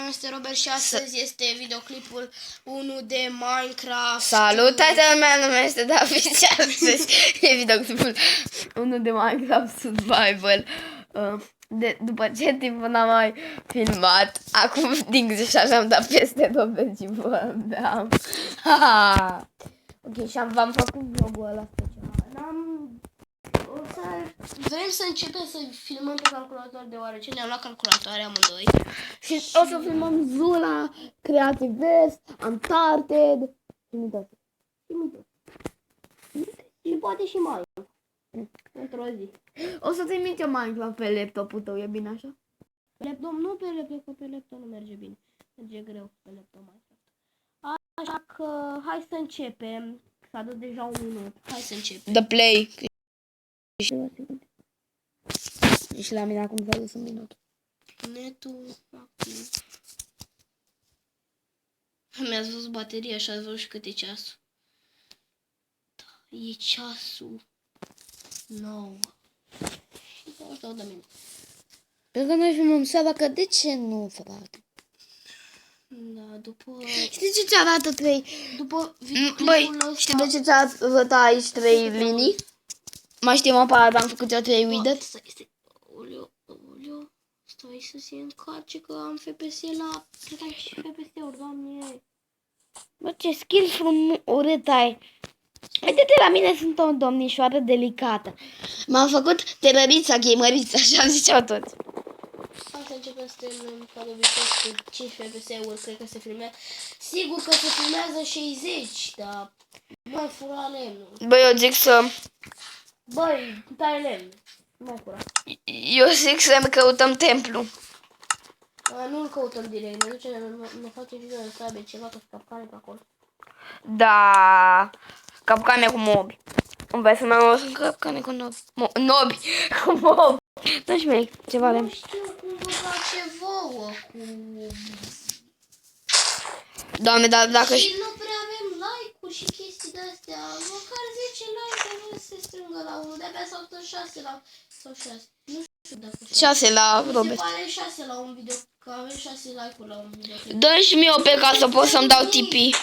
Este Robert și astăzi este videoclipul 1 de Minecraft. Salut, toată lumea, numele este David și astăzi e videoclipul 1 de Minecraft Survival. După ce timp n-am mai filmat, acum din greșeală am dat peste Robert și vorbeam. Ok, și v-am făcut vlogul ăla special. Vrem să începem să filmăm pe calculator, deoarece ne-am luat calculatoare amândoi. Și o să filmăm Zula, Creative Vest, Uncharted și toate. Și poate și mai într-o zi. O să trimit eu Minecraft pe laptopul tău, e bine așa? Laptop, nu pe laptop, că pe laptop nu merge bine. Merge greu pe laptop Minecraft. Așa că hai să începem. S-a dat deja un minut. Hai să începem. The Play. Și la mine acum s-a dus un minut. Netul activ. Mi-ați văzut bateria și ați văzut și cât e ceasul. Da, e ceasul 9 și 22 de minute. Pentru că noi filmăm seara, că de ce nu, frate? Da, după... Știi de ce arată 3? După Băi, știi de ce ți arată aici 3 linii? Mai știi mă, parada am făcut eu 3 widget? Stai, oleo. Stai să se încarce că am FPS la... Cred că am și FPS-uri, doamne. Bă, ce skill urât ai. Uite-te, la mine sunt o domnișoară delicată. M-am făcut terărița, gamerița, așa ziceau toți. Hai să începem să terminăm ca de obicei cu 5 FPS-uri, cred că se filmează. Sigur că se filmează 60, dar... Mai fura lemnul. Băi, eu zic să... Băi, tai lemn. Mai fura. Eu zic să căutăm templu. Nu-l căutăm direct, ne ducem, ne facem video de trebuie ceva, că capcane pe acolo. Da, capcane cu mobi. Îmi vei să mai sunt capcane cu nobi. Nobi, cu mobi. Nu știu, ceva Nu lemn. știu cum vă face vouă cu... Doamne, dar dacă... Și nu prea avem like-uri și chestii de-astea. Măcar 10 like-uri nu se strângă la unul. De-abia s-au tot 6 la... Sau 6. Nu știu dacă 6 la Mi Robert. se pare 6 la un video. Că avem 6 like-uri la un video. Dă-mi și mie o pe ca să pot să-mi dau tipi.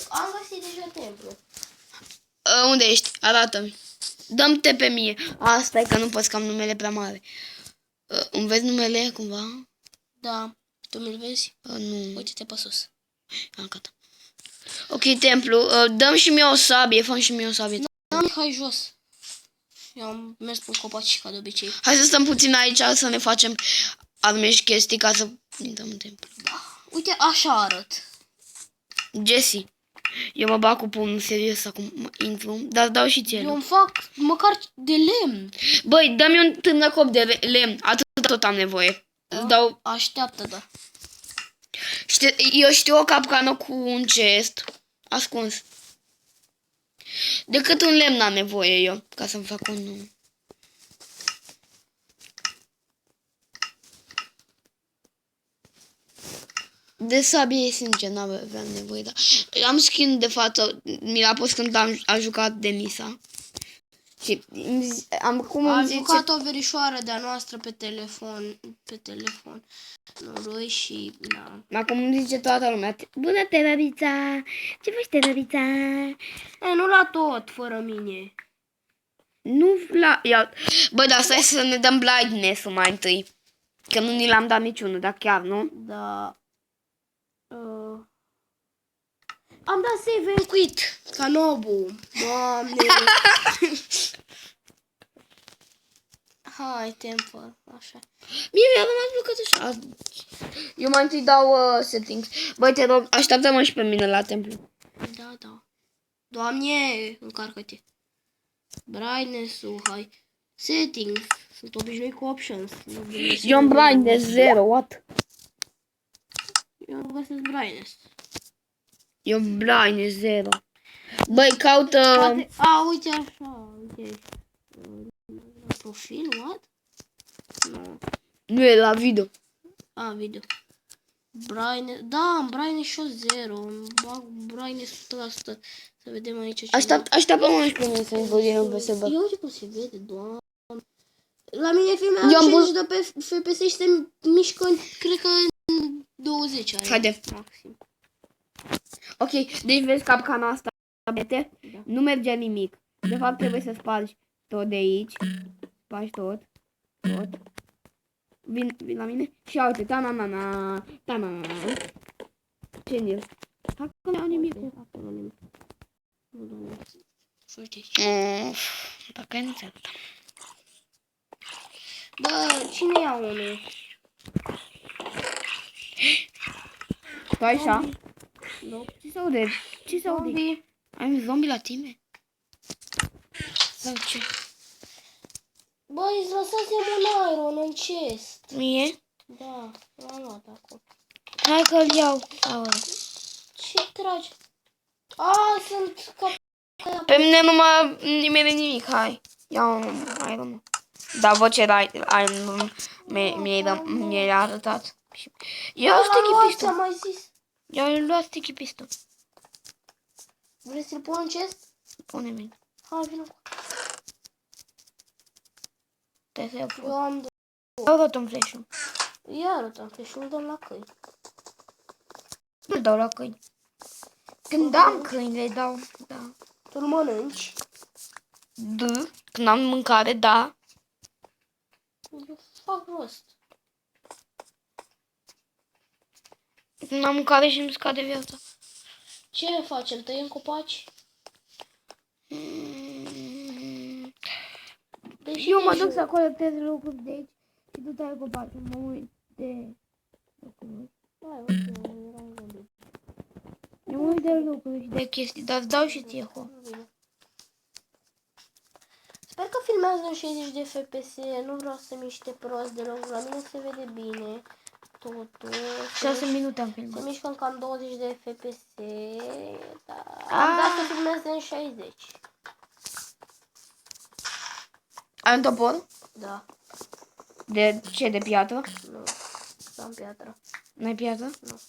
Am găsit deja templu. Unde ești? Arată-mi. Dă-mi te pe mie. Asta e că nu poți că am numele prea mare. Îmi vezi numele cumva? Da. Tu mi-l vezi? Nu. Uite-te pe sus. Am gata. Ok, templu. Dă-mi și mie o sabie. Fă-mi și mie o sabie. Hai jos. Eu am mers pe copaci ca de obicei. Hai să stăm puțin aici să ne facem arme și chestii ca să intrăm în templu. Uite, așa arăt. Jesse. Eu mă bag cu pumnul serios acum. Intru. Dar dau și ție. Eu îmi fac măcar de lemn. Băi, dă-mi un târnăcop de lemn. Atât tot am nevoie. Îți dau... Așteaptă, da. Eu știu o capcană cu un chest ascuns. Decât un lemn am nevoie eu, ca să-mi fac un... De sabie, sincer, n-aveam nevoie, dar... Am skin de față, mi l-a pus când am jucat Denisa. Și Am jucat o verișoară de-a noastră pe telefon. Noroi și... Da. Acum îmi zice toată lumea, bună terărița, ce faci terărița? Nu la tot, fără mine. Nu la... Bă, dar stai să ne dăm blindness-ul mai întâi. Că nu ni l-am dat niciunul, dar chiar, nu? Da. Am dat save and quit. Ca Nobu. Doamne. Hai, temple. Așa. Mie mi-a rămas blocat așa. Eu mai întâi dau settings. Băi, te rog, așteaptă-mă și pe mine la templu. Da. Doamne, încarcă-te. Brightness-ul, hai. Settings. Sunt obișnuit cu options. Eu am brightness 0, what? Eu nu găsesc brightness. Eu am brightness 0. Băi, caută... Poate... uite așa. Uite. Profil, what? Nu. Nu e la video. Video. Brightness. Da, am brightness și 0. Îmi bag brightness 100%. Să vedem aici ce... Așteaptă-mă și pe mine să-mi vedem pe server. Eu uite cum se vede, doamne. La mine filmează 60 de pe FPS și se mișcă, cred că 20 are. Haide. Maxim. Ok, deci vezi capcana asta, bete? Da. Nu merge nimic. De fapt trebuie să spargi tot de aici. Spargi tot. Vin la mine și ia uite, ta-na-na-na, ta-na-na-na. Ce nil? Dacă nu au nimic. Acolo nimic. Nu, doamne. Uite. Dacă nu înțeleg. Bă, cine ia unul? Tu așa? Nu. Ce se aude? Ce se aude? Zombie. Ai un zombie la tine? Sau ce? Băi, îți lăsasem un iron în chest. Mie? Da, l-am luat acum. Hai că-l iau. Aole. Ce tragi? A, sunt cap... Pe mine nu mă nimeri nimic, hai. Ia un iron. Da, vă ce iron mi-ai arătat. Ia o sticky pistol. Am mai zis. Ia luat sticky pistol. Vrei să-l pun în chest? Pune-mi. Hai, vină. Trebuie să iau Eu foc. am Dau rotom flash-ul. Ia arătam că și-l dăm la câini. Nu-l dau la câini. Când am câini, le dau. Da. Tu-l mănânci. Când am mâncare, da. Eu fac rost. Când am mâncare și îmi scade viața. Ce facem? Tăiem copaci? Deci Eu mă duc să colectez lucruri de aici și tu tai copacul. Mă uit de lucruri. Hai, uite, eram gândit. Eu mă uit de lucruri și de chestii, dar îți dau și ție ho. Sper că filmează în 60 de FPS, nu vreau să miște prost deloc, la mine se vede bine totul. 6 minute am Se filmat. mișcă în cam 20 de FPS, dar am dat să filmeze în 60. Ai un topor? Da, De ce? De piatră? nu, am piatră. N-ai piatră? Nu.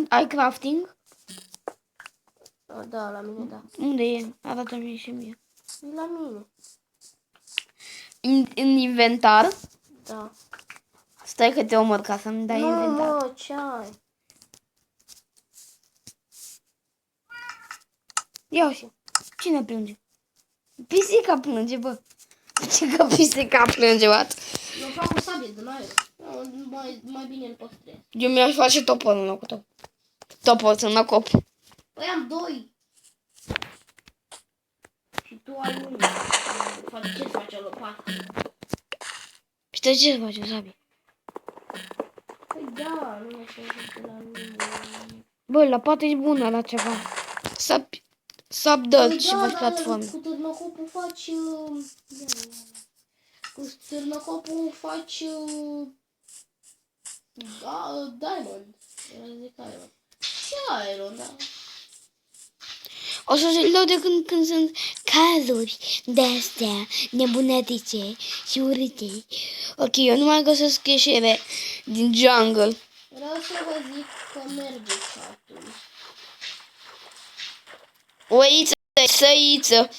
Ai crafting? Da, la mine da. Unde e? Arată-mi și mie. E la mine. În inventar? Da. Stai că te omor ca să-mi dai Nu, inventar. mă, ce ai? Ia și. Cine plânge? Pisica plânge, bă. Ce că pisica plânge, what? Eu fac o sabie din aer. Mai bine îl păstrez. Eu mi-aș face topor în locul tău. Topor să mă cop. Păi am 2. Și tu ai unul. Ce face o lopată? Și de ce faci o sabie? Păi da, nu mă știu la mine. Bă, la poate e bună la ceva. Sap dălt și faci platforme. Cu târnăcopul faci... Cu târnăcopul faci... Diamond. Era zic Iron. Ce Iron, da. O să se dau de când sunt cazuri de-astea nebunetice și urâte. Ok, eu nu mai găsesc ieșire din jungle. Vreau să vă zic că merge chat-ul. Oiță, săiță.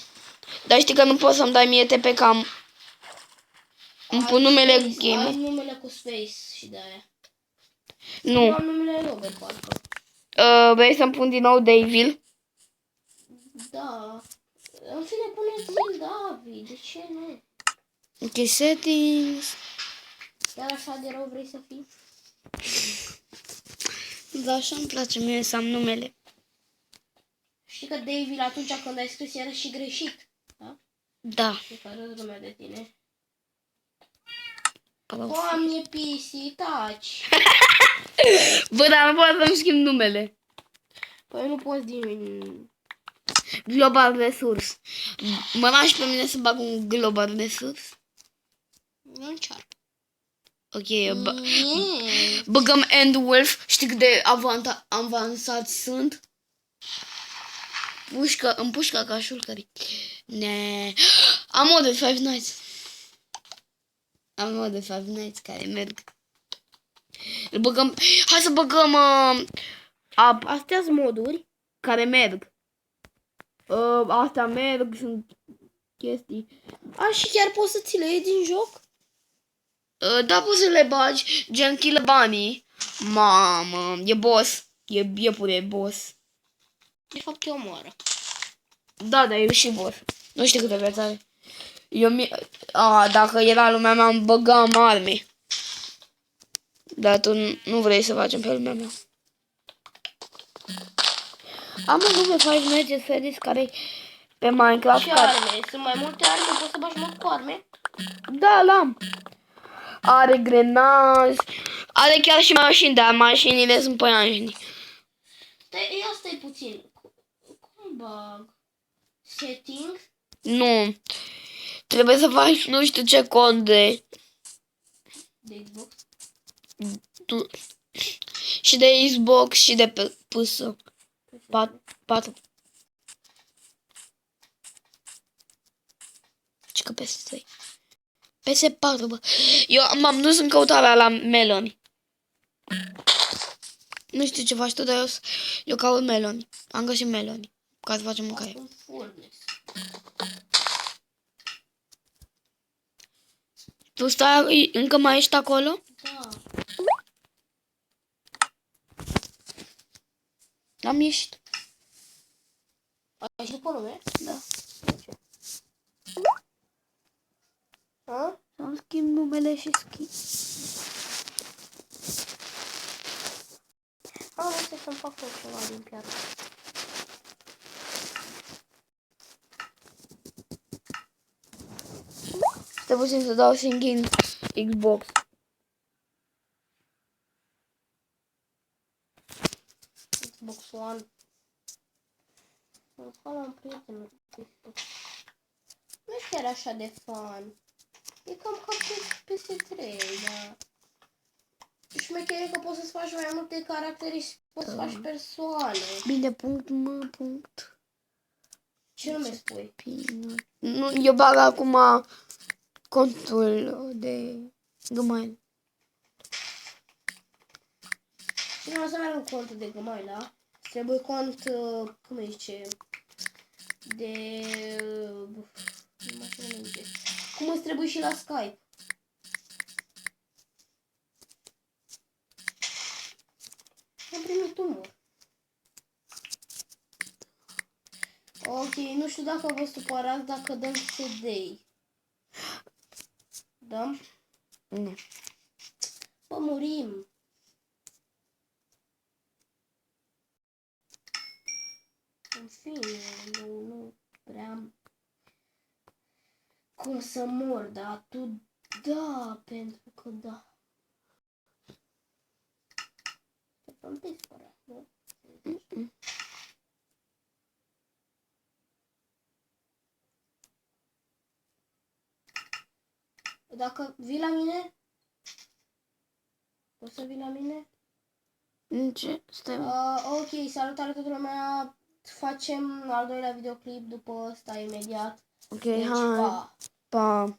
Dar știi că nu poți să-mi dai mie TP cam. Îmi pun numele Ai game. numele cu Space și de-aia. Nu. Eu am numele Robert, parcă. Vrei să-mi pun din nou Devil? Da. În fine, puneți-l David. De ce nu? Ok, settings. Chiar așa de rău vrei să fii? Da, așa îmi place mie să am numele. Știi că David atunci când ai scris era și greșit. Da? Da. Și că râd lumea de tine. Profi. Doamne, pisi, taci. Bă, dar nu pot să-mi schimb numele. Păi nu poți din... Global Resource. Mă lași pe mine să bag un Global Resource? Nu încearcă. Ok, băgăm End Wolf. Știi cât de avansați sunt? Îmi pușcă ca șulcării. Ne. Am mod de 5 Nights. Am mod de 5 Nights care merg. Îl băgăm. Hai să băgăm astea sunt moduri care merg. Astea merg, sunt chestii. A, și chiar poți să ți le iei din joc? Da, poți să le bagi, gen kill banii. Mamă, e boss. E pure boss. De fapt te omoară. Da, e și boss. Nu știu câte viață are. Dacă era lumea mea, îmi băgam arme. Dar tu nu vrei să facem pe lumea mea. Am un lume 5 Nights at Freddy's care pe Minecraft. Ce arme? Sunt mai multe arme? Poți să bagi mod cu arme? Da, l-am. Are grenaz. Are chiar și mașini, dar mașinile sunt păianjeni. Ia stai puțin. Cum bag? Settings? Nu. Trebuie să faci nu știu ce cod de Xbox? și de Xbox și de PS. 4. Și că PS3. PS4, bă. Eu m-am dus în căutarea la meloni. Nu știu ce faci tu, dar eu caut meloni. Am găsit meloni. Ca să facem mâncare. Un furnace. Tu stai, încă mai ești acolo? Da. Am ieșit. Ai și după lume? Da. Ha? Să-mi schimb numele și schimb. Am să-mi fac eu ceva din piatră. Stai puțin să dau skin Xbox. Xbox One. Îmi fac la un prieten. Nu e chiar așa de fun. E cam ca pe PS3, dar... Șmecherie că poți să-ți faci mai multe caractere și poți să faci persoane. Bine, punct. Ce nume spui? Peanut. Nu, eu bag acum contul de Gmail. Și nu o să meargă contul de Gmail, da? Trebuie cont, cum îi zice, de... Nu mai știu cum zice. Cum îți trebuie și la Skype. Am primit umor. Ok, nu știu dacă vă supărați dacă dăm CD-i. Dăm? Nu. Bă, murim. În fine, eu nu prea am cum să mor, dar tu da, pentru că da. Să-mi dispărea, nu? Dacă vii la mine? Poți să vii la mine? Ce? Stai. Ok, salutare toată lumea. Facem al doilea videoclip după ăsta imediat. Ok, Deci, hai. pa! Pa.